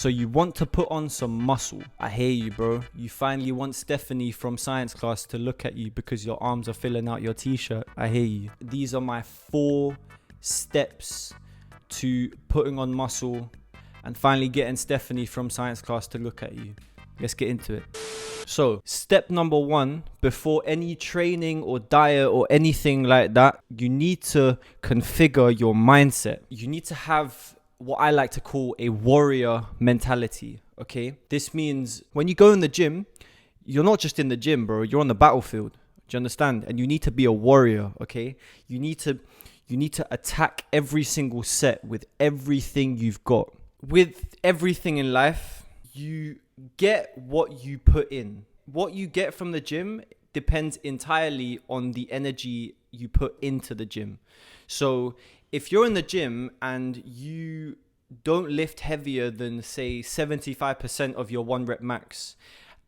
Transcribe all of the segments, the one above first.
So you want to put on some muscle. I hear you, bro. You finally want Stephanie from science class to look at you because your arms are filling out your t-shirt. I hear you. These are my 4 steps to putting on muscle and finally getting Stephanie from science class to look at you. Let's get into it. So step number 1, before any training or diet or anything like that, you need to configure your mindset. You need to have what I like to call a warrior mentality, okay? This means when you go in the gym, you're not just in the gym, bro. You're on the battlefield. Do you understand? And you need to be a warrior, okay? You need to attack every single set with everything you've got. With everything in life, you get what you put in. What you get from the gym depends entirely on the energy you put into the gym. So if you're in the gym and you don't lift heavier than, say, 75% of your 1 rep max,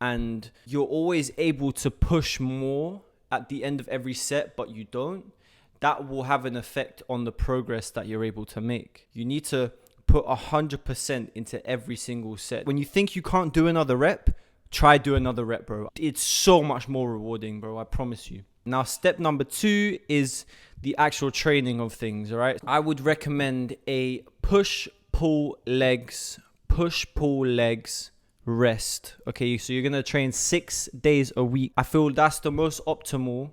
and you're always able to push more at the end of every set, but you don't, that will have an effect on the progress that you're able to make. You need to put 100% into every single set. When you think you can't do another rep, try do another rep, bro. It's so much more rewarding, bro. I promise you. Now, step number 2 is the actual training of things, all right? I would recommend a push-pull legs, rest. Okay, so you're going to train 6 days a week. I feel that's the most optimal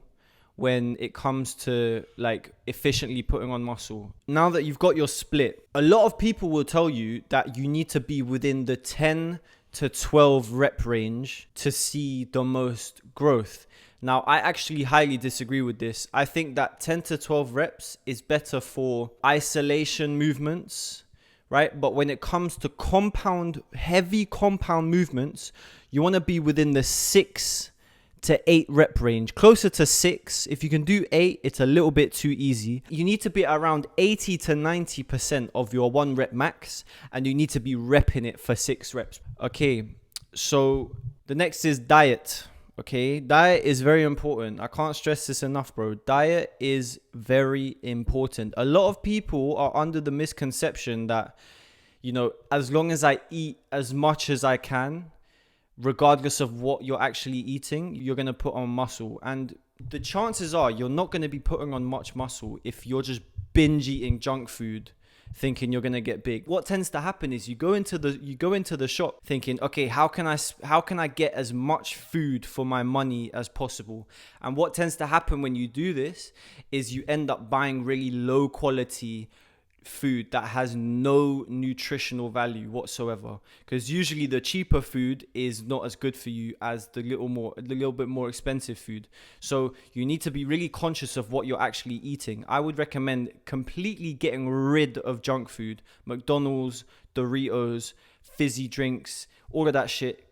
when it comes to like efficiently putting on muscle. Now that you've got your split, a lot of people will tell you that you need to be within the 10 to 12 rep range to see the most growth. Now, I actually highly disagree with this. I think that 10 to 12 reps is better for isolation movements, right? But when it comes to heavy compound movements, you want to be within the 6 to 8 rep range, closer to 6. If you can do 8, it's a little bit too easy. You need to be around 80 to 90% of your 1 rep max, and you need to be repping it for 6 reps. Okay, so the next is diet. Okay, diet is very important. I can't stress this enough, bro. Diet is very important. A lot of people are under the misconception that, you know, as long as I eat as much as I can, regardless of what you're actually eating, you're going to put on muscle. And the chances are you're not going to be putting on much muscle if you're just binge eating junk food thinking you're going to get big. What tends to happen is you go into the shop thinking, okay, how can I get as much food for my money as possible? And what tends to happen when you do this is you end up buying really low quality food that has no nutritional value whatsoever, because usually the cheaper food is not as good for you as the little bit more expensive food. So you need to be really conscious of what you're actually eating. I would recommend completely getting rid of junk food, McDonald's, Doritos, fizzy drinks, all of that shit.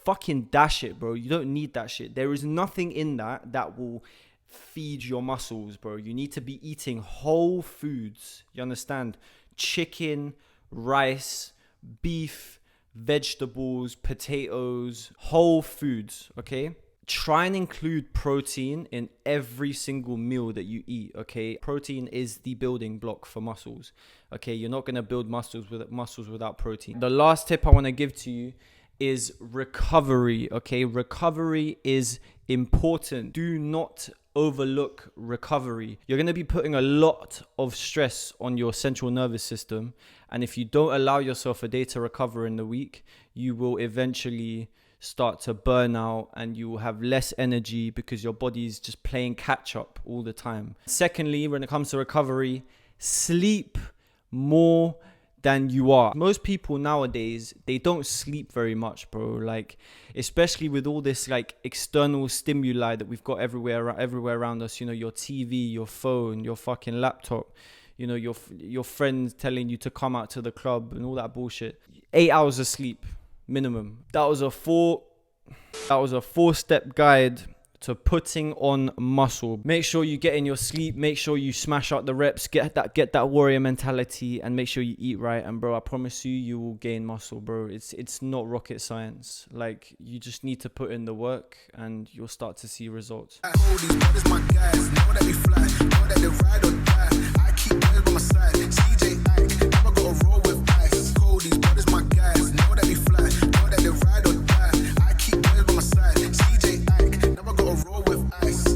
Fucking dash it, bro. You don't need that shit. There is nothing in that will feed your muscles, bro. You need to be eating whole foods. You understand? Chicken, rice, beef, vegetables, potatoes, whole foods, okay? Try and include protein in every single meal that you eat, okay? Protein is the building block for muscles, okay? You're not going to build muscles without protein. The last tip I want to give to you is recovery, okay? Recovery is important. Do not overlook recovery. You're going to be putting a lot of stress on your central nervous system, and if you don't allow yourself a day to recover in the week, you will eventually start to burn out and you will have less energy because your body is just playing catch up all the time. Secondly, when it comes to recovery, sleep more than you are. Most people nowadays, they don't sleep very much, bro. Like, especially with all this like external stimuli that we've got everywhere around us, you know, your TV, your phone, your fucking laptop, you know, your friends telling you to come out to the club and all that bullshit. 8 hours of sleep minimum. That was a 4-step guide to putting on muscle. Make sure you get in your sleep, make sure you smash out the reps, get that warrior mentality, and make sure you eat right. And bro, I promise you will gain muscle, bro. It's not rocket science. Like, you just need to put in the work and you'll start to see results. I keep by my side.